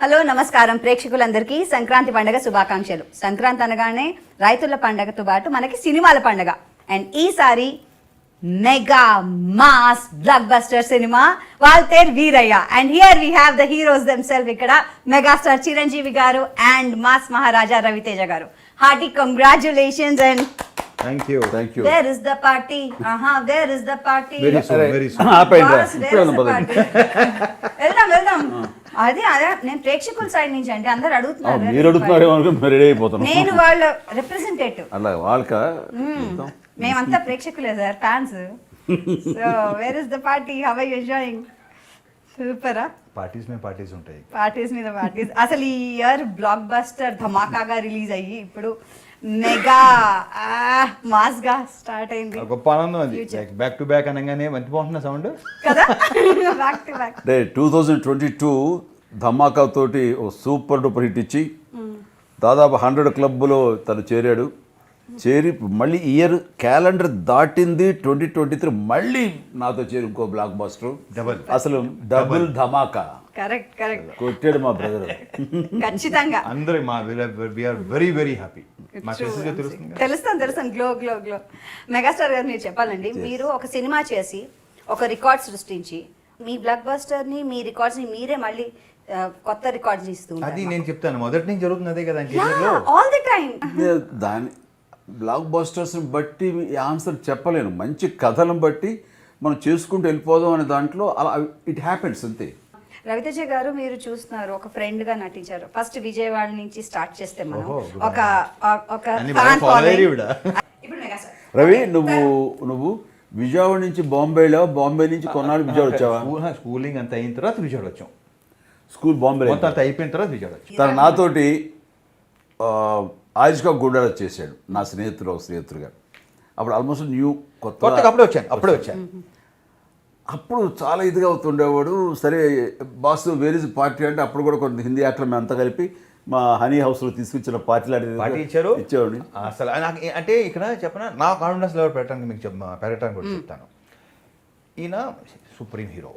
Hello నమస్కారం ప్రేక్షకులందరికీ సంక్రాంతి పండుగ శుభాకాంక్షలు. సంక్రాంతి అనగానే రైతుల పండుగతో పాటు మనకి సినిమాల పండుగ. అండ్ ఈసారి mega mass blockbuster cinema Waltair Veerayya. And here we have the heroes themselves. ఇక్కడ megastar Chiranjeevi garu and mass Maharaja Ravi Teja garu. Hearty congratulations and Thank you. Where is the party? Where is the party? Very soon, very soon. Boss, where is the party? వెళ్దాం. అదే నేను ప్రేక్షకుల side నుంచి అంటే అందరు అడుగుతున్నారు. Ready అయిపోతాను. నేను వాళ్ళ రిప్రజెంటేటివ్. అలా వాళ్ళక మేమంతా ప్రేక్షకులే sir, fans. So where is the party? How are you enjoying? సూపరా. పార్టీస్ మీద పార్టీస్ ఉంటాయి. పార్టీస్ మీద పార్టీస్. అసలు ఈ ఇయర్ బ్లాక్ బస్టర్ ధమాకాగా రిలీజ్ అయ్యి ఇప్పుడు మెగా మాస్ గా స్టార్ట్ అయింది. గొప్ప ఆనందం అది. బ్యాక్ టు బ్యాక్ అనగానే మంచిపోతున్న సౌండ్ కదా. Back to back. 2022 ధమాకా తోటి ఓ సూపర్ డూపర్ హిట్ ఇచ్చి దాదాపు 100 క్లబ్లో తను చేరి మళ్ళీ ఇయర్ క్యాలెండర్ దాటింది 2023. మళ్ళీ నాతో చేరి ఇంకో బ్లాక్ బస్టర్ అసలు డబుల్ ధమాకా. కరెక్ట్ కొట్టాడు మా బ్రదర్. ఖచ్చితంగా అందరూ మా వీఆర్ వెరీ వెరీ హ్యాపీ. తెలుస్తాను. గ్లో మెగాస్టార్ గారు మీరు చెప్పాలండి. మీరు ఒక సినిమా చేసి ఒక రికార్డ్ సృష్టించి మీ బ్లాక్ బస్టర్ ని, మీ రికార్డ్స్ ని మీరే మళ్ళీ కొత్త రికార్డ్స్ ఇస్తూ అది నేను చెప్తాను. మొదటి నుంచి జరుగుతుంది అదే కదా ఆల్ ది టైం. దాని బ్లాక్ బస్టర్స్ని బట్టి ఆన్సర్ చెప్పలేను. మంచి కథలను బట్టి మనం చేసుకుంటూ వెళ్ళిపోదాం అనే దాంట్లో అలా ఇట్ హ్యాపెన్స్ అంతే. రవితేజ గారు మీరు చూస్తున్నారు, ఒక ఫ్రెండ్ గా నటించారు. ఫస్ట్ విజయవాడ నుంచి స్టార్ట్ చేస్తే మనం ఒక రవి నువ్వు విజయవాడ నుంచి బాంబే నుంచి కొన్నాళ్ళు విజయవాడ వచ్చావా? స్కూలింగ్ అంత అయిన తర్వాత విజయవాడ వచ్చాం. స్కూల్ బాంబే అంత అయిపోయిన తర్వాత విజయవాడ వచ్చాం. తను నాతోటి ఆయుష్గా గుండారా చేశాడు, నా స్నేహితుడుగా. అప్పుడు ఆల్మోస్ట్ కొత్తగా అప్పుడే వచ్చాను. అప్పుడు చాలా ఇదిగా అవుతుండేవాడు. సరే బాస్ వేర్ ఇస్ పార్టీ అంటే అప్పుడు కూడా కొన్ని హిందీ యాక్టర్ మేము అంతా కలిపి మా హనీ హౌస్లో తీసుకొచ్చిన పార్టీ ఇచ్చేవాడు. అసలు నాకు అంటే ఇక్కడ చెప్పిన నా కాన్ఫిడెన్స్ లెవెల్ పెట్టడానికి మీకు పెరగడానికి కూడా చెప్తాను. ఈయన సుప్రీం హీరో.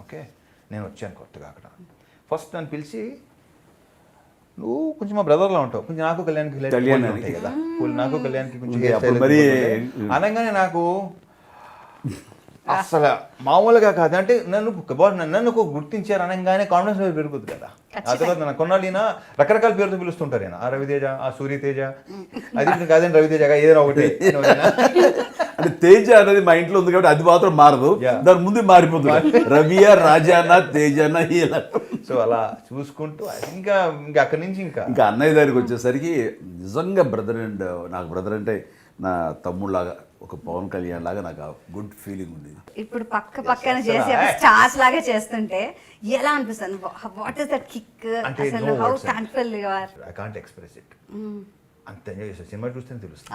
ఓకే, నేను వచ్చాను కొత్తగా. అక్కడ ఫస్ట్ నన్ను పిలిచి, నువ్వు కొంచెం మా బ్రదర్లా ఉంటావు, కొంచెం నాకు కళ్యాణ్కి ఉంటాయి కదా, నాకు కళ్యాణ్కి కొంచెం అనగానే నాకు అసలు మామూలుగా కాదు. అంటే నన్ను గుర్తించారు అనగానే కాన్ఫిడెన్స్ లెవెల్ పెరుగుతుంది కదా. ఆ తర్వాత నాకు కొన్నాళ్ళు ఈయన రకరకాల పేరుతో పిలుస్తుంటారు. ఈయన ఆ రవితేజ, ఆ సూర్యతేజ, అది కాదని రవితేజగా ఏదైనా ఒకటి. అంటే తేజ అనేది మా ఇంట్లో ఉంది కాబట్టి అది మాత్రం మారదు, దాని ముందు మారిపోతుంది. రవియ, రాజానా, తేజానా ఇలా. సో అలా చూసుకుంటూ ఇంకా అక్కడి నుంచి ఇంకా అన్నయ్య దగ్గరికి వచ్చేసరికి నిజంగా బ్రదర్. అండ్ నాకు బ్రదర్ అంటే నా తమ్ముళ్ళలాగా, ఒక పవన్ కళ్యాణ్ లాగా నాకు గుడ్ ఫీలింగ్ ఉంది. ఇప్పుడు పక్కన చేసి స్టార్స్ లాగా చేస్తుంటే ఎలా అనిపిస్తుంది? What is that kick? అసలు how thankful you are. I can't express it. అంత ఎంజాయ్ చేస్తాను. సినిమా చూస్తేనే తెలుస్తుంది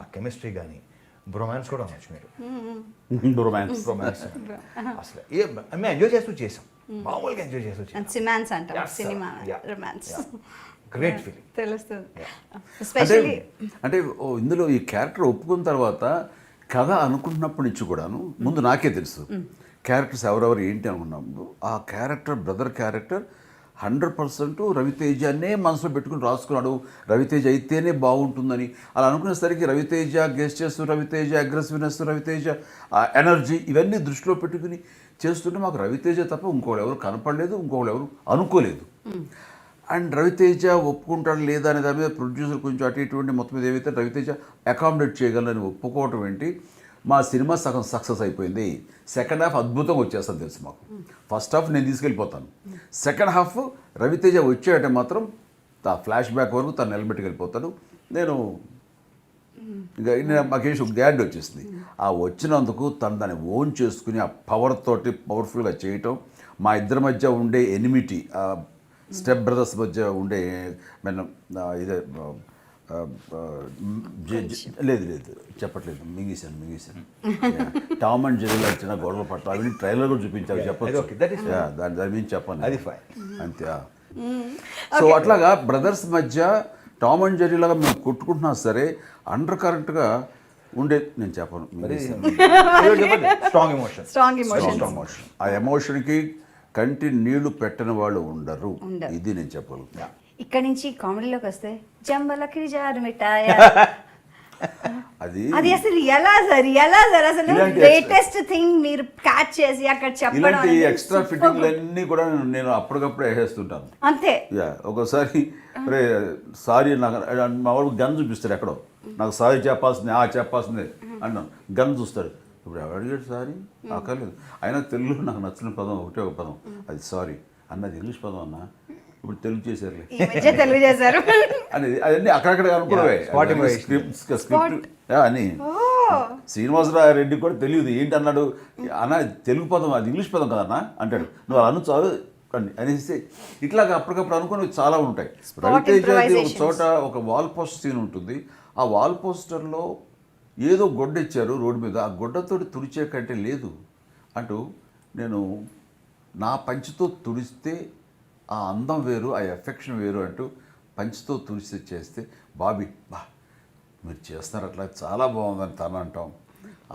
ఆ కెమిస్ట్రీ. కానీ బ్రొమాన్స్ కూడా అనొచ్చు మీరు. రొమాన్స్ అసలు మేము ఎంజాయ్ చేస్తూ చేసాం. మామూలుగా ఎంజాయ్ చేస్తూ చేసాం. సిమాన్స్ అంటాం, సినిమా రొమాన్స్. గ్రేట్ ఫీలింగ్ తెలుస్తుంది. అంటే ఇందులో ఈ క్యారెక్టర్ ఒప్పుకున్న తర్వాత కథ అనుకుంటున్నప్పటి నుంచి కూడాను ముందు నాకే తెలుసు క్యారెక్టర్స్ ఎవరెవరు ఏంటి అనుకున్నప్పుడు ఆ క్యారెక్టర్, బ్రదర్ క్యారెక్టర్ 100% రవితేజనే మనసులో పెట్టుకుని రాసుకున్నాడు. రవితేజ అయితేనే బాగుంటుందని అలా అనుకునేసరికి Ravi Teja gestures, Ravi Teja aggressiveness, Ravi Teja energy ఇవన్నీ దృష్టిలో పెట్టుకుని చేస్తుంటే మాకు రవితేజ తప్ప ఇంకోళ్ళు ఎవరు కనపడలేదు, ఇంకోళ్ళు ఎవరు అనుకోలేదు. అండ్ రవితేజ ఒప్పుకుంటాడు లేదా అనే దాని మీద ప్రొడ్యూసర్ కొంచెం అటు ఇటువంటి మొత్తం మీద ఏవైతే రవితేజ అకామిడేట్ చేయగలరని ఒప్పుకోవటం ఏంటి, మా సినిమా సగం సక్సెస్ అయిపోయింది. సెకండ్ హాఫ్ అద్భుతంగా వచ్చేస్తుంది తెలుసు మాకు. ఫస్ట్ హాఫ్ నేను తీసుకెళ్ళిపోతాను, సెకండ్ హాఫ్ రవితేజ వచ్చాడంటే మాత్రం ఆ ఫ్లాష్ బ్యాక్ వరకు తను నిలబెట్టుకెళ్ళిపోతాడు. నేను ఇంకా మాకేసి ఒక గ్యాడ్ వచ్చేసింది. ఆ వచ్చినందుకు తను దాన్ని ఓన్ చేసుకుని ఆ పవర్ తోటి పవర్ఫుల్గా చేయటం, మా ఇద్దరి మధ్య ఉండే ఎనిమిటీ, స్టెప్ బ్రదర్స్ మధ్య ఉండే ఇదే లేదు చెప్పట్లేదు, మింగేశాను. టామ్ అండ్ జెర్రీలో వచ్చిన గొడవ పట్ల అవి ట్రైలర్ కూడా చూపించాలి, చెప్పచ్చు. దాని మీద చెప్పాను అంతే. సో అట్లాగా బ్రదర్స్ మధ్య టామ్ అండ్ జెర్రీలాగా మేము కొట్టుకుంటున్నా సరే అండర్ కరెంట్గా ఉండే నేను చెప్పను. Strong emotion. ఆ ఎమోషన్కి కంటి నీళ్లు పెట్టని వాళ్ళు ఉండరు. ఇది నేను చెప్పగలుగుతా. ఇక్కడ నుంచి కామెడీలోకి వస్తే జంబలకి జారు మిఠాయ అది అది అసలు ఎలా సార్ అసలు ఇలాంటి లేటెస్ట్ థింగ్ మీరు క్యాచ్ చేసి అక్కడ చెప్పడం ఇలాంటి అనేది ఎక్స్ట్రా superb. ఫిట్టింగ్లన్నీ కూడా నేను అప్పటికప్పుడే వేసేస్తుంటాను. అంతే. ఒకసారి రే సారీ నాకు మా వాడు గన్ చూపిస్తాడు ఎక్కడో, నాకు సారీ చెప్పాల్సిందే అన్నాను. గన్ చూస్తాడు. ఇప్పుడు ఎవరు అడిగాడు సారీ? అక్కర్లేదు. అయినా తెలుగులో నాకు నచ్చిన పదం ఒకటే ఒక పదం, అది సారీ. అన్నది ఇంగ్లీష్ పదం అన్న, ఇప్పుడు తెలుగు చేశారులే ఈ మధ్య తెలుగు చేశారు అనేది అవన్నీ అక్కడక్కడ అనుకున్నవే. స్క్రిప్ట్ అని శ్రీనివాసరావు రెడ్డి కూడా తెలియదు ఏంటి అన్నాడు. అన్న తెలుగు పదం, అది ఇంగ్లీష్ పదం కదన్నా అంటాడు. నువ్వు అలా అను చాలు అనేసి ఇట్లాగా అప్పటికప్పుడు అనుకుని చాలా ఉంటాయి. రవితేజ ఒక చోట ఒక వాల్ పోస్టర్ సీన్ ఉంటుంది. ఆ వాల్ పోస్టర్లో ఏదో గొడ్డ ఇచ్చారు రోడ్డు మీద, ఆ గొడ్డతోటి తుడిచే కంటే లేదు అంటూ నేను నా పంచితో తుడిస్తే ఆ అందం వేరు, ఆ ఎఫెక్షన్ వేరు అంటూ పంచితో తుడిచి చేస్తే బాబీ మీరు చేస్తున్నారు అట్లా చాలా బాగుందని తను అంటాం.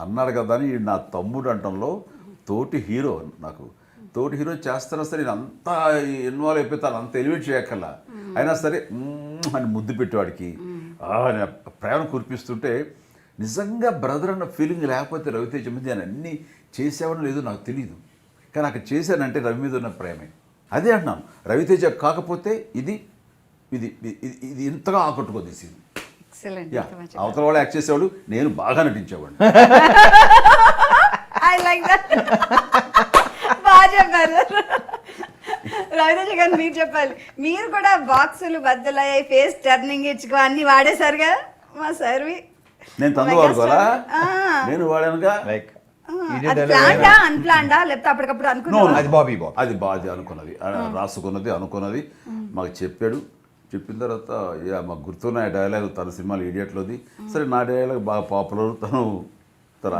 అన్నాడు కదా అని నా తమ్ముడు అంటంలో తోటి హీరో, నాకు తోటి హీరో చేస్తున్నా సరే నేను అంతా ఇన్వాల్వ్ అయిపోతాను, అంత ఎలివేట్ చేయక్కర్లా. అయినా సరే అని ముద్దు పెట్టేవాడికి ప్రేమ కురిపిస్తుంటే నిజంగా బ్రదర్ అన్న ఫీలింగ్ లేకపోతే రవితేజ మీద నేను అన్నీ చేసేవాడు లేదో నాకు తెలియదు. కానీ అక్కడ చేశానంటే రవి మీద ఉన్న ప్రేమే. అదే అంటున్నాను, రవితేజ కాకపోతే ఇది ఇది ఇది ఇంతగా ఆకట్టుకోదు ఈ సీన్. అవతల వాళ్ళు యాక్ట్ చేసేవాడు, నేను బాగా నటించేవాడిని. I like that. బాగా చెప్పారు రవితేజ గారు. మీరు చెప్పాలి, మీరు కూడా బాక్సులు బద్దలయ్యాయి, ఫేస్ టర్నింగ్ ఇచ్చుకో అన్ని వాడేశారుగా మా సర్వి. నేను తందు వాడుకోవాలా? నేను వాడానుగా. లైక్ అన్ప్లాన్డా లేకపోతే అప్పటికప్పుడు అనుకున్నాను? అది బాగా అనుకున్నది, రాసుకున్నది మాకు చెప్పాడు. చెప్పిన తర్వాత మాకు గుర్తున్న డైలాగ్ తన సినిమాలు ఇడియట్లోది. సరే నా డైలాగ్ బాగా పాపులర్, తను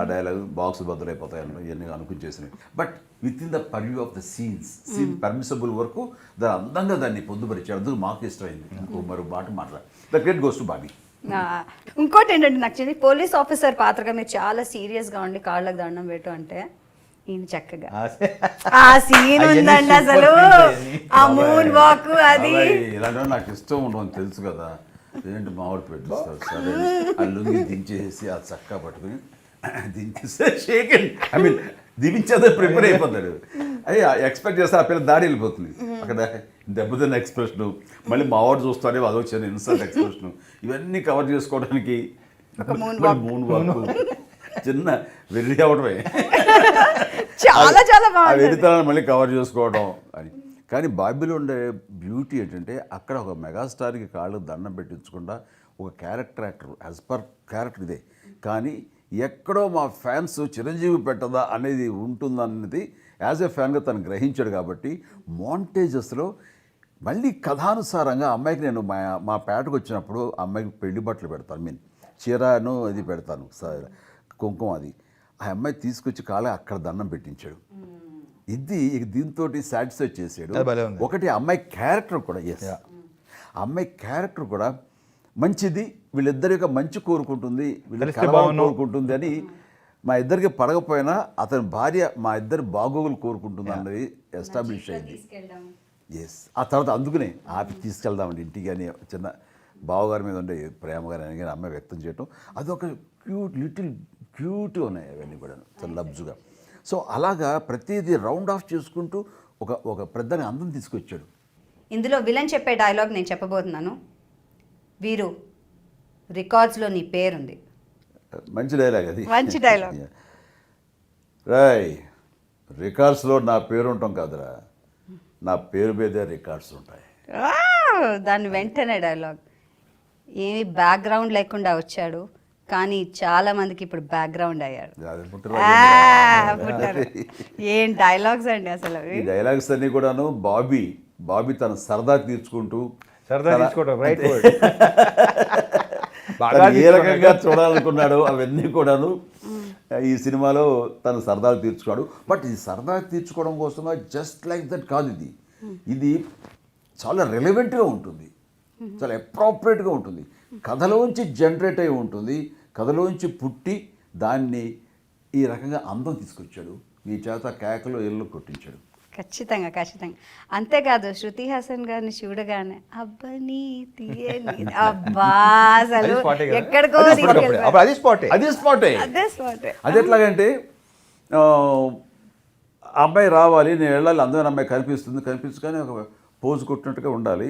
ఆ డైలాగ్ బాక్స్ బద్దలైపోతాయని ఇవన్నీ అనుకుని చేసినవి. But within the purview of the scene permissible వరకు దాని అందంగా దాన్ని పొందుపరిచాడు. అందుకు మాకు ఇష్టమైంది. ఇంకో మరో మాట మాట్లాడారు. The credit goes to Bobby. ఇంకోటి ఏంటంటే నాకు తెలిసి పోలీస్ ఆఫీసర్ పాత్రగా మీరు చాలా సీరియస్ గా ఉండి కాళ్ళకు దండం పెట్టు అంటే ఈయన చక్కగా ఆ సీన్ ఉందండి అసలు, ఆ మూన్ వాక్ అది ఇలాంటి నాకు ఇష్టం ఉండవు తెలుసు కదా. ఏంటి మామిడి పెట్టిస్తారు సరే, ఆ లుంగి దించేసి ఆ చక్కా పట్టుకుని దించేస్తే షేకింగ్ ఐ మీన్ దించేదే ప్రిపేర్ అయిపోతాడు. అయ్యి ఎక్స్పెక్ట్ చేస్తే ఆ పిల్ల దాడి వెళ్ళిపోతుంది. అక్కడ దెబ్బతిన్న ఎక్స్ప్రెషన్, మళ్ళీ మావాడు చూస్తానే అది వచ్చిన ఇన్సల్ట్ ఎక్స్ప్రెషన్, ఇవన్నీ కవర్ చేసుకోవడానికి మూన్ వాక్ చిన్న వెర్రి అవడమే, చాలా చాలా బాగుంది. వెరితనాన్ని మళ్ళీ కవర్ చేసుకోవడం అని. కానీ బాబీలో ఉండే బ్యూటీ ఏంటంటే అక్కడ ఒక మెగాస్టార్కి కాళ్ళు దండం పెట్టించకుండా ఒక character actor as per character ఇదే, కానీ ఎక్కడో మా ఫ్యాన్స్ చిరంజీవి పెట్టదా అనేది ఉంటుందన్నది యాజ్ ఎ ఫ్యాన్గా తను గ్రహించాడు. కాబట్టి మాంటేజెస్లో మళ్ళీ కథానుసారంగా అమ్మాయికి నేను మా పేటకు వచ్చినప్పుడు అమ్మాయికి పెళ్లి బట్టలు పెడతాను, మీన్ చీరను అది పెడతాను, కుంకుమ అది. ఆ అమ్మాయి తీసుకొచ్చి కాళ్ళ అక్కడ దండం పెట్టించాడు. ఇది దీంతో సాటిస్ఫై చేసాడు. ఒకటి అమ్మాయి క్యారెక్టర్ కూడా, ఎస్ అమ్మాయి క్యారెక్టర్ కూడా మంచిది, వీళ్ళిద్దరి యొక్క మంచి కోరుకుంటుంది, వీళ్ళ కోరుకుంటుంది అని. మా ఇద్దరికి పడకపోయినా అతని భార్య మా ఇద్దరు బాగోగులు కోరుకుంటుంది అన్నది ఎస్టాబ్లిష్ అయింది. ఎస్ ఆ తర్వాత అందుకనే ఆపి తీసుకెళ్దామండి ఇంటికి అని చిన్న బావగారి మీద ఉండే ప్రేమగారి అని అమ్మాయి వ్యక్తం చేయటం, అదొక లిటిల్ క్యూట్గా ఉన్నాయి అవన్నీ కూడా చాలా లబ్జుగా. సో అలాగా ప్రతిదీ రౌండ్ ఆఫ్ చేసుకుంటూ ఒక పెద్దని అందం తీసుకొచ్చాడు. ఇందులో విలన్ చెప్పే డైలాగ్ నేను చెప్పబోతున్నాను. వీరు రికార్డ్స్లో నీ పేరుంది. మంచి డైలాగ్ అది, మంచి డైలాగ్. రాయ్ రికార్డ్స్లో నా పేరు ఉంటాం కాదురా, నా పేరు మీదే రికార్డ్స్ ఉంటాయి. దాని వెంటనే డైలాగ్ ఏమి బ్యాక్గ్రౌండ్ లేకుండా వచ్చాడు, కానీ చాలా మందికి ఇప్పుడు బ్యాక్గ్రౌండ్ అయ్యాడు. ఏం డైలాగ్స్ అండి అసలు. ఈ డైలాగ్స్ అన్ని కూడాను బాబీ తన సరదా తీర్చుకుంటూ ఏ రకంగా చూడాలనుకున్నాడు అవన్నీ కూడాను ఈ సినిమాలో తను సరదాలు తీర్చుకున్నాడు. బట్ ఈ సరదా తీర్చుకోవడం కోసంగా జస్ట్ లైక్ దట్ కాదు, ఇది చాలా రెలవెంట్గా ఉంటుంది, చాలా అప్రోప్రియేట్గా ఉంటుంది, కథలోంచి జనరేట్ అయి ఉంటుంది, కథలోంచి పుట్టి దాన్ని ఈ రకంగా అందం తీసుకొచ్చాడు, మీ చేత కేకలో ఎల్లు కొట్టించాడు. ఖచ్చితంగా ఖచ్చితంగా. అంతేకాదు శృతి హాసన్ గారిని చూడగానే అబ్బని తీయని అబ్బా అసలు అది spot ఏ కదా? ఎక్కడికో అది spot అప్పుడే. తీసుకెళ్ళిపోయారు. అప్పుడు అది స్పాటే. అదే స్పాటే. అదే స్పాట్. అది ఎట్లాగంటే ఆ అమ్మాయి రావాలి, నేను వెళ్ళాలి, అందమైన అమ్మాయి కనిపించుకొని ఒక పోజు కొట్టినట్టుగా ఉండాలి.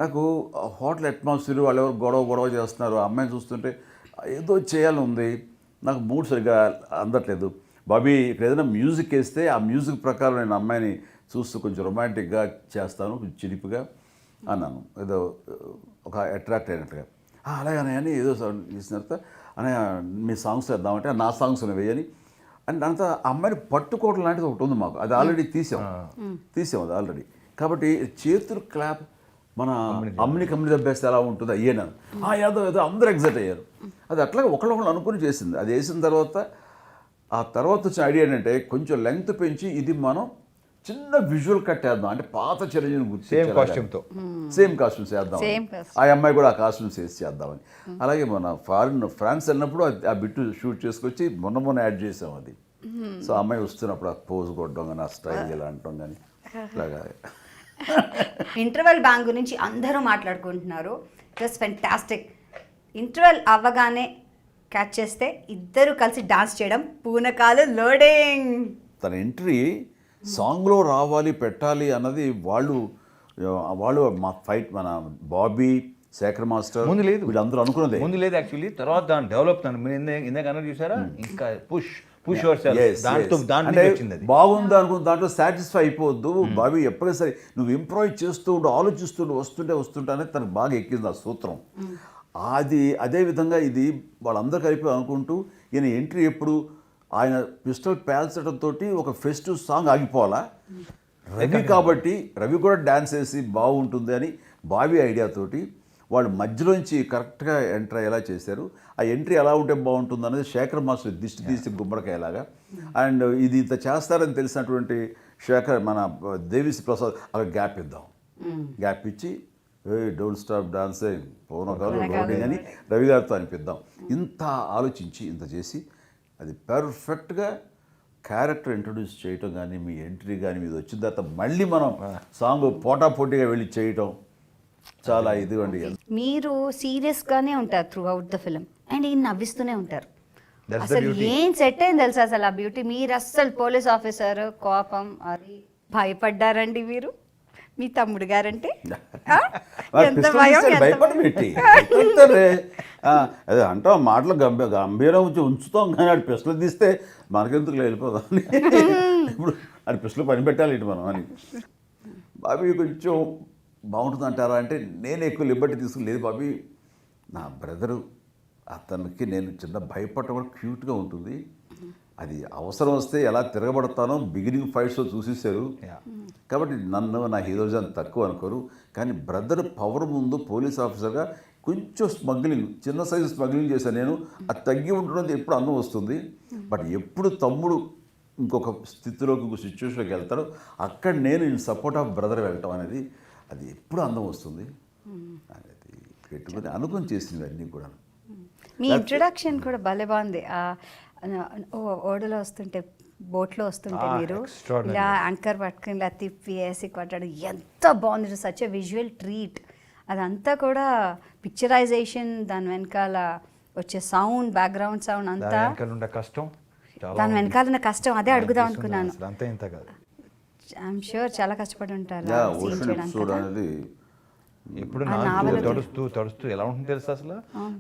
నాకు హోటల్ అట్మాస్ఫియర్, వాళ్ళు ఎవరు గొడవ చేస్తున్నారు, ఆ అమ్మాయిని చూస్తుంటే ఏదో చేయాలని ఉంది. నాకు మూడ్ సరిగ్గా అందట్లేదు. బాబీ ఇక్కడ ఏదైనా మ్యూజిక్ వేస్తే ఆ మ్యూజిక్ ప్రకారం నేను అమ్మాయిని చూస్తూ కొంచెం రొమాంటిక్గా చేస్తాను, కొంచెం చిలిపిగా అన్నాను, ఏదో ఒక అట్రాక్ట్ అయినట్టుగా. అలాగనే అని ఏదో చేసిన తర్వాత అనే మీ సాంగ్స్ వేద్దామంటే నా సాంగ్స్ వేయని అండ్ అంతా అమ్మాయిని పట్టుకోవడం లాంటిది ఒకటి ఉంది మాకు. అది ఆల్రెడీ తీసాం అది ఆల్రెడీ. కాబట్టి చేతులు క్లాప్ మన అమ్మిని కమ్మిని దెబ్బేస్తే ఎలా ఉంటుంది అయ్యాను. ఏదో అందరూ ఎగ్జైట్ అయ్యారు. అది అట్లాగే ఒకళ్ళు అనుకుని చేసింది. అది వేసిన తర్వాత ఆ తర్వాత వచ్చిన ఐడియా ఏంటంటే కొంచెం లెంగ్త్ పెంచి ఇది మనం చిన్న విజువల్ కట్ వేద్దాం, అంటే పాత చిరంజీవిని గుర్తు సేమ్ కాస్ట్యూమ్స్ వేద్దాం, ఆ అమ్మాయి కూడా ఆ కాస్ట్యూమ్స్ వేసి చేద్దామని. అలాగే మన ఫ్రాన్స్ వెళ్ళినప్పుడు ఆ బిట్టు షూట్ చేసుకొచ్చి మొన్న యాడ్ చేసాం అది. సో అమ్మాయి వస్తున్నప్పుడు ఆ పోజ్ కొట్టడం కానీ, ఆ స్టైల్ ఇలా అంటాం కానీ ఇట్లాగా. ఇంటర్వెల్ బ్యాంగ్ గురించి అందరూ మాట్లాడుకుంటున్నారు. It was fantastic. ఇంటర్వెల్ అవ్వగానే క్యాచ్ చేస్తే ఇద్దరు కలిసి డాన్స్ చేయడం, పూనకాలు లోడింగ్. తన ఎంట్రీ సాంగ్లో రావాలి పెట్టాలి అన్నది వాళ్ళు మా ఫైట్, మన బాబీ, శేఖర్ మాస్టర్ ముందు లేదు, వీళ్ళందరూ అనుకున్నదే. ముందు లేదు యాక్చువల్లీ. తర్వాత దాని డెవలప్ మీరు ఇందాక అన్నది చూసారా, ఇంకా పుష్ అంటే బాగుంది అనుకున్న దాంట్లో సాటిస్ఫై అయిపోవద్దు. బాబీ ఎప్పుడైనా సరే నువ్వు ఇంప్రూవ్ చేస్తూ ఉండు, ఆలోచిస్తుండు, వస్తుంటే అనేది తనకు బాగా ఎక్కింది ఆ సూత్రం. అదే విధంగా ఇది వాళ్ళందరూ కలిపి అనుకుంటూ ఈయన ఎంట్రీ ఎప్పుడు ఆయన పిస్టల్ పేల్చడంతో ఒక ఫెస్టివ్ సాంగ్ ఆగిపోవాలా, రవి కాబట్టి రవి కూడా డ్యాన్స్ వేసి బాగుంటుంది అని బాబీ ఐడియాతోటి వాళ్ళు మధ్యలోంచి కరెక్ట్గా ఎంటర్ అయ్యేలా చేశారు. ఆ ఎంట్రీ ఎలా ఉంటే బాగుంటుంది అనేది శేఖర్ మాస్టర్ దిష్టి తీసి గుమ్మడికాయలాగా. అండ్ ఇది ఇంత చేస్తారని తెలిసినటువంటి శేఖర్, మన దేవిశ్రీ ప్రసాద్ అక్కడ గ్యాప్ ఇద్దాం, గ్యాప్ ఇచ్చి డోంట్ స్టాప్ డాన్సింగ్ పౌనకాలు లోడింగ్ అని రవి గారితో అనిపిద్దాం. ఇంత ఆలోచించి ఇంత చేసి అది పర్ఫెక్ట్గా క్యారెక్టర్ ఇంట్రొడ్యూస్ చేయటం కానీ, మీ ఎంట్రీ కానీ మీద వచ్చిన తర్వాత మళ్ళీ మనం సాంగ్ పోటాపోటీగా వెళ్ళి చేయటం చాలా ఇదిగోండి. మీరు సీరియస్గానే ఉంటారు through out the film and ఈయన నవ్విస్తూనే ఉంటారు. అసలు ఏం సెట్ అయింది తెలుసా అసలు ఆ బ్యూటీ. మీరు అస్సలు పోలీస్ ఆఫీసర్ కోపం అది భయపడ్డారండి మీరు, మీ తమ్ముడు గారంటే భయపడబెట్టి అదే అంటాం మాటలు గంభీరం ఉంచుతాం, కానీ ఆడు పిస్టల్ తీస్తే మనకెందుకు వెళ్ళిపోదాం అని. ఇప్పుడు ఆడి పిస్టల్ పని పెట్టాలి ఇటు మనం అని. బాబీ కొంచెం బాగుంటుంది అంటారా అంటే నేను ఎక్కువ లిబర్టీ తీసుకుని, లేదు బాబీ నా బ్రదరు, అతనికి నేను చిన్న భయపడటం కూడా క్యూట్గా ఉంటుంది, అది అవసరం వస్తే ఎలా తిరగబడతానో బిగినింగ్ ఫైట్స్లో చూసేసారు. కాబట్టి నన్ను నా హీరోజన్ తక్కువ అనుకోరు, కానీ బ్రదర్ పవర్ ముందు పోలీస్ ఆఫీసర్గా కొంచెం స్మగ్లింగ్, చిన్న సైజు స్మగ్లింగ్ చేశాను నేను. అది తగ్గి ఉండడం ఎప్పుడు అందం వస్తుంది. బట్ ఎప్పుడు తమ్ముడు ఇంకొక స్థితిలోకి, ఇంకొక సిచ్యువేషన్లోకి వెళ్తాడో అక్కడ నేను ఇన్ సపోర్ట్ ఆఫ్ బ్రదర్ వెళ్ళటం అనేది అది ఎప్పుడు అందం వస్తుంది అనేది పెట్టుకుని అనుకుని చేసింది అన్నీ కూడా. మీ ఇంట్రొడక్షన్ కూడా భలే బాగుంది. ఓడలో వస్తుంటే, బోట్లో వస్తుంటే మీరు ఇలా యాంకర్ పట్టుకుని ఇలా తిప్పి వేసి కొట్టాడు, ఎంత బాగుంది. Such a visual treat. అదంతా కూడా పిక్చరైజేషన్, దాని వెనకాల వచ్చే సౌండ్, బ్యాక్గ్రౌండ్ సౌండ్ అంతా కష్టం, దాని వెనకాల ఉన్న కష్టం అదే అడుగుదాం అనుకున్నాను. ఐఎమ్ షూర్ చాలా కష్టపడి ఉంటారు. ఇప్పుడు తడుస్తూ ఎలా ఉంటుంది తెలుసు అసలు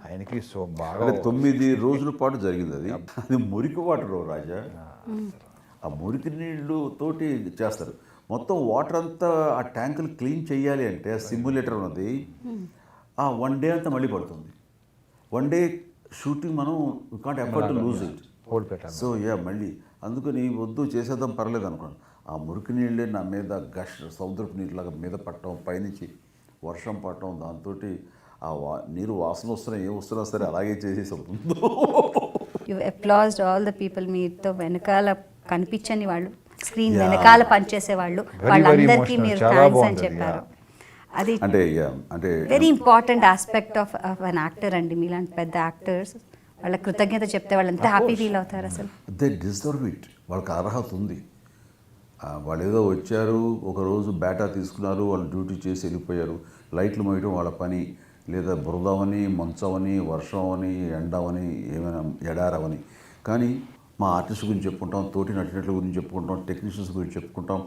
ఆయనకి. సో బాగా 9 రోజుల పాటు జరిగింది అది. అది మురికి వాటర్ రాజా, ఆ మురికి నీళ్ళు తోటి చేస్తారు. మొత్తం వాటర్ అంతా ఆ ట్యాంకులు క్లీన్ చేయాలి అంటే సిమ్యులేటర్ ఉన్నది. ఆ 1 డే అంతా మళ్ళీ పడుతుంది. 1 డే షూటింగ్ మనం can't effort to lose it. So మళ్ళీ అందుకని వద్దు చేసేద్దాం పర్లేదు అనుకోండి. ఆ మురికి నీళ్ళే నా మీద సముద్రపు నీళ్ళలాగా మీద పట్టడం, పైనుంచి వర్షం పడటం, దాంతో ఆ నీరు వాసన వస్తున్నా ఏం వస్తున్నా సరే అలాగే చేసేసి అవుతుంది. You applauded all the people. మీతో వెనకాల కనిపించని వాళ్ళు, స్క్రీన్ వెనకాల పనిచేసే వాళ్ళు, వాళ్ళందరికీ మీరు థ్యాంక్స్ అని చెప్పారు. అది అంటే very important aspect of an actor అండి. మీలాంటి పెద్ద యాక్టర్స్ వాళ్ళ కృతజ్ఞత చెప్తే వాళ్ళు ఎంత హ్యాపీ ఫీల్ అవుతారు అసలు. They deserve it. వాళ్ళకి అర్హత ఉంది. వాళ్ళు ఏదో వచ్చారు, ఒకరోజు బేటా తీసుకున్నారు, వాళ్ళు డ్యూటీ చేసి వెళ్ళిపోయారు. లైట్లు మోయడం వాళ్ళ పని, లేదా బురదవని, మంచవని, వర్షం ఎండవని, ఏమైనా ఎడారవని. కానీ మా ఆర్టిస్ట్ గురించి చెప్పుకుంటాం, తోటి నటినట్ల గురించి చెప్పుకుంటాం, టెక్నీషియన్స్ గురించి చెప్పుకుంటాం,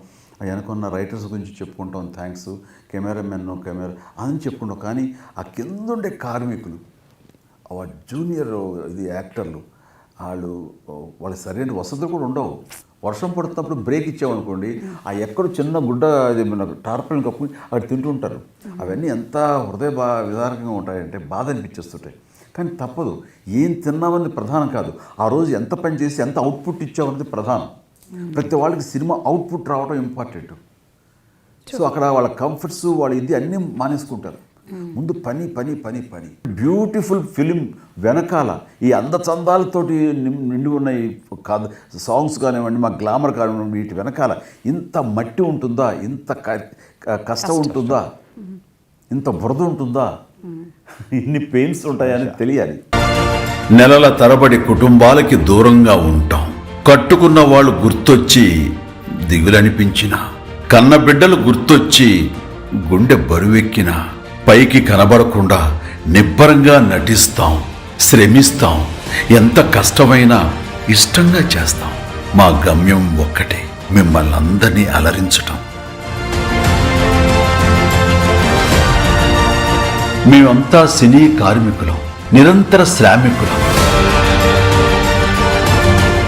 వెనకున్న రైటర్స్ గురించి చెప్పుకుంటాం, థ్యాంక్స్, కెమెరామెన్ అని చెప్పుకుంటాం. కానీ ఆ కింద ఉండే కార్మికులు, జూనియర్ యాక్టర్లు, వాళ్ళ సరైన వసతులు కూడా ఉండవు. వర్షం పడుతున్నప్పుడు బ్రేక్ ఇచ్చామనుకోండి, ఆ ఎక్కడ చిన్న గుడ్డ టార్పలిన్ కప్పు అక్కడ తింటుంటారు. అవన్నీ ఎంత విదారకంగా ఉంటాయంటే బాధ అనిపించేస్తుంటాయి. కానీ తప్పదు, ఏం తిన్నామన్నది ప్రధానం కాదు, ఆ రోజు ఎంత పని చేసి ఎంత అవుట్పుట్ ఇచ్చామన్నది ప్రధానం. ప్రతి వాళ్ళకి సినిమా అవుట్పుట్ రావడం ఇంపార్టెంట్. సో అక్కడ వాళ్ళ కంఫర్ట్స్, వాళ్ళ ఇది అన్నీ మానేసుకుంటారు. ముందు పని పని పని పని. బ్యూటిఫుల్ ఫిలిం వెనకాల ఈ అందచందాలతోటి నిండి ఉన్న ఈ సాంగ్స్ కానివ్వండి, మా గ్లామర్ కానివ్వండి, వీటి వెనకాల ఇంత మట్టి ఉంటుందా, ఇంత కష్టం ఉంటుందా, ఇంత బురద ఉంటుందా, ఇన్ని పెయిన్స్ ఉంటాయని తెలియాలి. నెలల తరబడి కుటుంబాలకి దూరంగా ఉంటాం. కట్టుకున్న వాళ్ళు గుర్తొచ్చి దిగులనిపించిన, కన్న బిడ్డలు గుర్తొచ్చి గుండె బరువెక్కిన, పైకి కనబడకుండా నిబ్బరంగా నటిస్తాం, శ్రమిస్తాం, ఎంత కష్టమైనా ఇష్టంగా చేస్తాం. మా గమ్యం ఒక్కటే, మిమ్మల్ని అందరినీ అలరించటం. మేమంతా సినీ కార్మికులం, నిరంతర శ్రామికులం,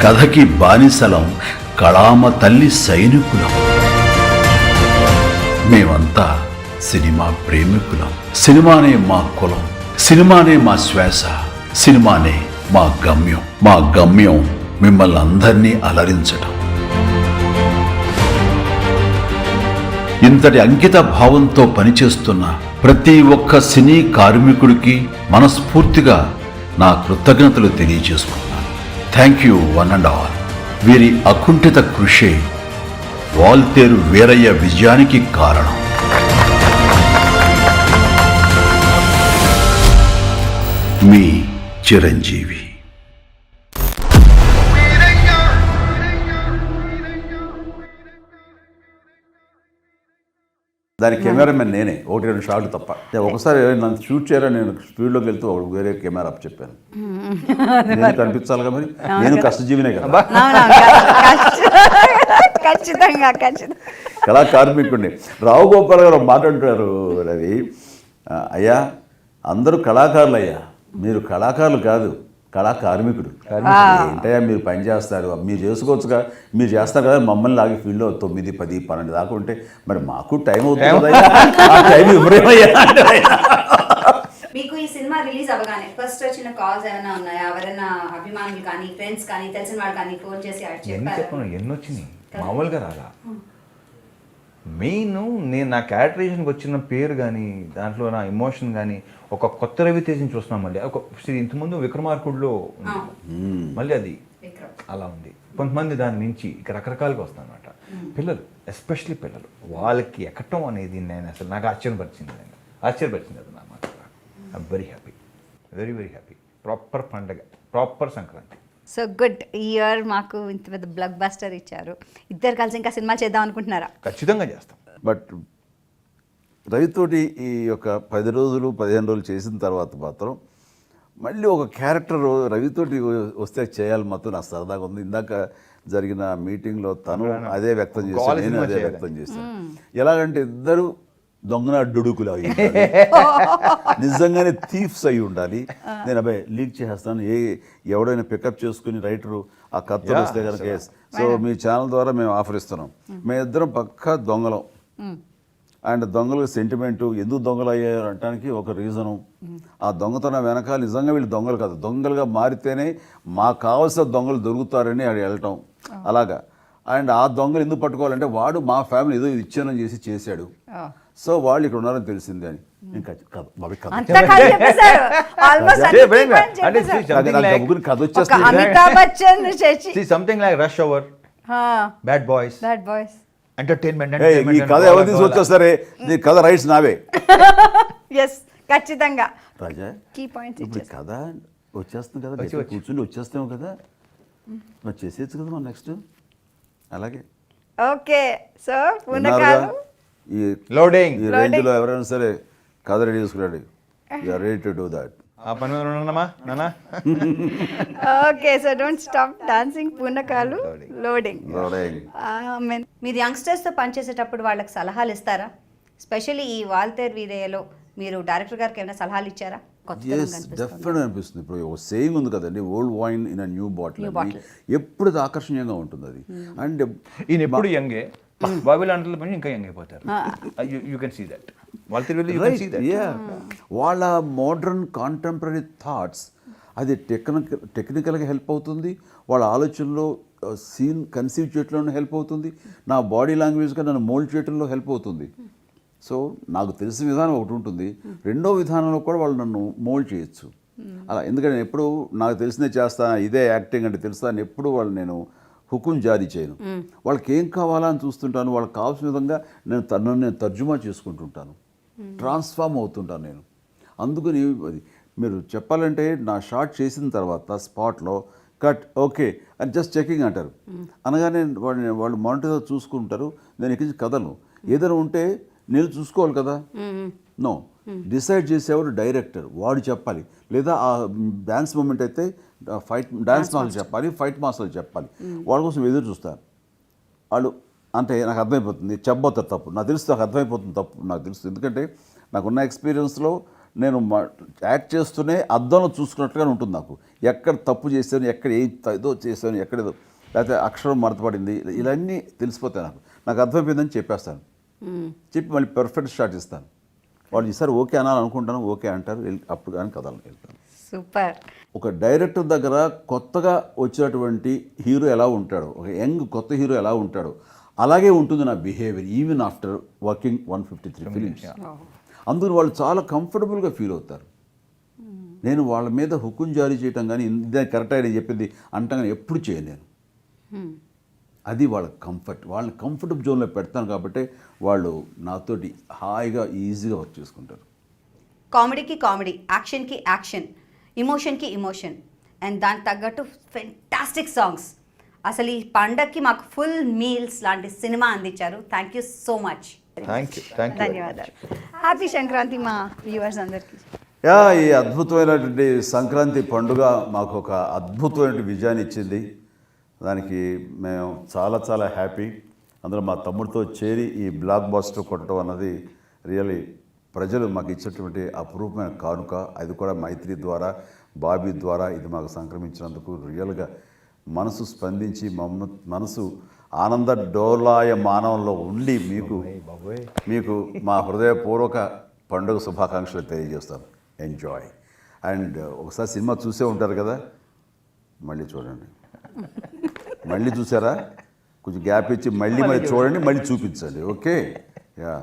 కథకి బానిసలం, కళామ తల్లి సైనికులం. మేమంతా సినిమా ప్రేమికులం. సినిమానే మా కులం, సినిమానే మా శ్వాస, సినిమానే మా గమ్యం. మా గమ్యం మిమ్మల్ని అందరినీ అలరించటం. ఇంతటి అంకిత భావంతో పనిచేస్తున్న ప్రతి ఒక్క సినీ కార్మికుడికి మనస్ఫూర్తిగా నా కృతజ్ఞతలు తెలియజేసుకున్నాను. Thank you one and all. వీరి అకుంఠిత కృషే వాల్తేరు వీరయ్య విజయానికి కారణం. మీ చిరంజీవి. దాని కెమెరామెన్ నేనే, 1-2 షాట్లు తప్ప. ఒకసారి నన్ను షూట్ చేయాలని నేను స్పీడ్లోకి వెళ్తూ వేరే కెమెరా అప్ చెప్పాను. నేను కనిపించాలిగా, మరి నేను కష్టజీవినే కదా, ఖచ్చితంగా. కళా కార్మికుడిని. రావు గోపాల్ గారు మాట్లాడుతారు, రవి అయ్యా అందరూ కళాకారులు అయ్యా, మీరు కళాకారులు కాదు, కళా కార్మికుడు. ఏంటయ్యా మీరు పని చేస్తారు, మీరు చేసుకోవచ్చుగా, మీరు చేస్తారు కదా, మమ్మల్ని లాగి ఫీల్డ్లో 9, 10, 12 దాకా ఉంటే మరి మాకు టైం అవుతుంది కదా, ఆ టైం ఇవ్వరేమయ్యా. మీకు ఈ సినిమా రిలీజ్ అవ్వగానే ఫస్ట్ వచ్చిన కాల్స్ ఏమైనా ఉన్నాయా? ఎవరైనా అభిమానులు కానీ, ఫ్రెండ్స్ కానీ, తెలిసిన వాళ్ళు కానీ ఫోన్ చేసి ఎన్ని వచ్చినాయి, మామూలుగా రాలా. మెయిన్ నేను నా క్యారెక్టరైజేషన్కి వచ్చిన పేరు కానీ, దాంట్లో నా ఎమోషన్ కానీ, ఒక కొత్త రవితేజని చూస్తున్నాం. మళ్ళీ ఒక ఇంతకుముందు విక్రమార్కుడులో మళ్ళీ అది అలా ఉంది. కొంతమంది దాని నుంచి ఇక రకరకాలుగా వస్తాను అనమాట. పిల్లలు, ఎస్పెషలీ పిల్లలు, వాళ్ళకి ఎక్కటం అనేది నేను అసలు నాకు ఆశ్చర్యపరిచింది అది నా మాట. I'm very happy, very very happy. Proper పండగ, ప్రాపర్ సంక్రాంతి. So good. ఈ ఇయర్ మాకు ఇంత పెద్ద బ్లాక్ బస్టర్ ఇచ్చారు. ఇద్దరు కలిసి ఇంకా సినిమా చేద్దాం అనుకుంటున్నారా? ఖచ్చితంగా చేస్తాం. బట్ రవితోటి ఈ యొక్క 10 రోజులు 15 రోజులు చేసిన తర్వాత మాత్రం మళ్ళీ ఒక క్యారెక్టర్ రవితోటి వస్తే చేయాలి మాత్రం నాకు సరదాగా ఉంది. ఇందాక జరిగిన మీటింగ్లో తను అదే వ్యక్తం చేశాను, నేను అదే వ్యక్తం చేశాను. ఎలాగంటే ఇద్దరు దొంగనాడుకులు అయి నిజంగానే థీఫ్స్ అయి ఉండాలి. నేను అబ్బాయి లీక్ చేస్తాను, ఎవడైనా పికప్ చేసుకుని రైటరు ఆ కథలు వస్తే కనుక, సో మీ ఛానల్ ద్వారా మేము ఆఫర్ ఇస్తున్నాం. మేమిద్దరం పక్కా దొంగలం. అండ్ దొంగలకు సెంటిమెంటు, ఎందుకు దొంగలు అయ్యారు అనడానికి ఒక రీజను. ఆ దొంగతనం వెనకాల నిజంగా వీళ్ళు దొంగలు కాదు, దొంగలుగా మారితేనే మాకు కావాల్సిన దొంగలు దొరుకుతారని ఆడ వెళ్ళటం అలాగా. అండ్ ఆ దొంగలు ఎందుకు పట్టుకోవాలంటే వాడు మా ఫ్యామిలీ ఏదో విచ్ఛిన్నం చేశాడు, సో వాళ్ళు ఇక్కడ ఉన్నారని తెలిసింది అని. ఇంకా కథ వచ్చేస్తుంది. Something like rush hour, bad boys, entertainment. ఈ కథ ఎవరు తీసుకొచ్చేస్తారే, ఈ కథ రైట్స్ నావే. ఖచ్చితంగా రాజా, ఇప్పుడు కథ వచ్చేస్తుంది కదా, కూర్చుని వచ్చేస్తాము కదా, మరి చేసేయచ్చు కదా మనం నెక్స్ట్. అలాగే ఓకే సో విన్నారుగా? పూనకాలు ఈ లోడింగ్ ఈ రేంజ్లో ఎవరైనా సరే కథ రెడీ చేసుకున్నాడు you are ready to do that. ఆ పని మీద ఉన్నానమ్మా నాన్న. Okay so don't stop dancing పూనకాలు లోడింగ్ మీరు యంగ్స్టర్స్తో పనిచేసేటప్పుడు వాళ్ళకి సలహాలు ఇస్తారా? స్పెషల్లీ ఈ వాల్తేర్ వీరయ్యలో మీరు డైరెక్టర్ గారికి ఏమైనా సలహాలు ఇచ్చారా? ఎస్ డెఫినెట్ అనిపిస్తుంది. ఇప్పుడు ఒక సేయింగ్ ఉంది కదండి, old wine in a new bottle. ఎప్పుడు అది ఆకర్షణీయంగా ఉంటుంది అది. అండ్ ఈయన ఎప్పుడు యంగే, బాబీ లాంటి పని ఇంకా యంగ్ అయిపోతారు. You can see that. వాళ్ళ మోడర్న్ కాంటెంపరీ థాట్స్ అది టెక్నికల్గా హెల్ప్ అవుతుంది, వాళ్ళ ఆలోచనలో సీన్ కన్సీవ్ చేయడంలో హెల్ప్ అవుతుంది, నా బాడీ లాంగ్వేజ్గా నన్ను మోల్డ్ చేయడంలో హెల్ప్ అవుతుంది. సో నాకు తెలిసిన విధానం ఒకటి ఉంటుంది, రెండో విధానంలో కూడా వాళ్ళు నన్ను మోల్డ్ చేయొచ్చు అలా. ఎందుకంటే నేను ఎప్పుడు నాకు తెలిసిందే చేస్తాను, ఇదే యాక్టింగ్ అంటే తెలుస్తా అని ఎప్పుడు వాళ్ళు నేను హుకుం జారీ చేయను. వాళ్ళకి ఏం కావాలా అని చూస్తుంటాను, వాళ్ళకి కావాల్సిన విధంగా నేను తర్జుమా చేసుకుంటుంటాను, ట్రాన్స్ఫార్మ్ అవుతుంటాను నేను. అందుకని అది మీరు చెప్పాలంటే నా షార్ట్ చేసిన తర్వాత స్పాట్లో కట్ ఓకే అని జస్ట్ చెకింగ్ అంటారు. అనగానే వాళ్ళు మానిటర్తో చూసుకుంటారు, నేను ఎక్కించి కథను ఏదైనా ఉంటే నేను చూసుకోవాలి కదా. నో, డిసైడ్ చేసేవాడు డైరెక్టర్, వాడు చెప్పాలి. లేదా ఆ డ్యాన్స్ మూమెంట్ అయితే డ్యాన్స్ మాస్టర్ చెప్పాలి, ఫైట్ మాస్టర్ చెప్పాలి. వాళ్ళ కోసం ఎదురు చూస్తారు వాళ్ళు. అంటే నాకు అర్థమైపోతుంది చెప్పబోతారు తప్పు, నాకు తెలుసు, నాకు అర్థమైపోతుంది తప్పు నాకు తెలుసు. ఎందుకంటే నాకున్న ఎక్స్పీరియన్స్లో నేను యాక్ట్ చేస్తూనే అద్దంలో చూసుకున్నట్టుగానే ఉంటుంది నాకు. ఎక్కడ తప్పు చేశాను, ఎక్కడ ఏదో చేశాను, ఎక్కడేదో లేకపోతే అక్షరం మడతపడింది, ఇవన్నీ తెలిసిపోతాయి నాకు. నాకు అర్థమైపోయిందని చెప్పేస్తాను, చెప్పి మళ్ళీ పర్ఫెక్ట్ స్టార్ట్ ఇస్తాను. వాళ్ళు ఈసారి ఓకే అనాలి అనుకుంటాను, ఓకే అంటారు, అప్పుడు కానీ కథలు వెళ్తాను. సూపర్. ఒక డైరెక్టర్ దగ్గర కొత్తగా వచ్చినటువంటి హీరో ఎలా ఉంటాడో, ఒక యంగ్ కొత్త హీరో ఎలా ఉంటాడో అలాగే ఉంటుంది నా behaviour even after working 153 films. అందుకని వాళ్ళు చాలా కంఫర్టబుల్గా ఫీల్ అవుతారు. నేను వాళ్ళ మీద హుకుం జారీ చేయటం కానీ ఇదే కరెక్ట్ అని చెప్పింది అంటాం కానీ ఎప్పుడు చేయను నేను. అది వాళ్ళ కంఫర్ట్, వాళ్ళని కంఫర్టబుల్ జోన్లో పెడతాను కాబట్టి వాళ్ళు నాతోటి హాయిగా ఈజీగా వర్క్ చేసుకుంటారు. కామెడీకి కామెడీ, యాక్షన్కి యాక్షన్, ఇమోషన్కి ఇమోషన్, అండ్ దానికి తగ్గట్టు ఫెంటాస్టిక్ సాంగ్స్. అసలు ఈ పండగకి మాకు ఫుల్ మీల్స్ లాంటి సినిమా అందించారు. Thank you so much. ధన్యవాదాలు. హ్యాపీ సంక్రాంతి మా వ్యూవర్స్ అందరికీ. ఈ అద్భుతమైనటువంటి సంక్రాంతి పండుగ మాకు ఒక అద్భుతమైన విజయాన్ని ఇచ్చింది. దానికి మేము చాలా చాలా హ్యాపీ. అందులో మా తమ్ముడితో చేరి ఈ బ్లాక్ బాస్టర్ కొట్టడం అన్నది రియల్లీ ప్రజలు మాకు ఇచ్చేటువంటి అపురూపమైన కానుక. అది కూడా మైత్రి ద్వారా, బాబీ ద్వారా ఇది మాకు సంక్రమించినందుకు రియల్గా మనసు స్పందించి మనసు ఆనంద డోలాయ మానవంలో ఉండి మీకు మా హృదయపూర్వక పండుగ శుభాకాంక్షలు తెలియజేస్తాను. ఎంజాయ్. అండ్ ఒకసారి సినిమా చూసే ఉంటారు కదా, మళ్ళీ చూడండి. మళ్ళీ చూసారా, కొంచెం గ్యాప్ ఇచ్చి మళ్ళీ చూడండి, మళ్ళీ చూపించండి. ఓకే. యా.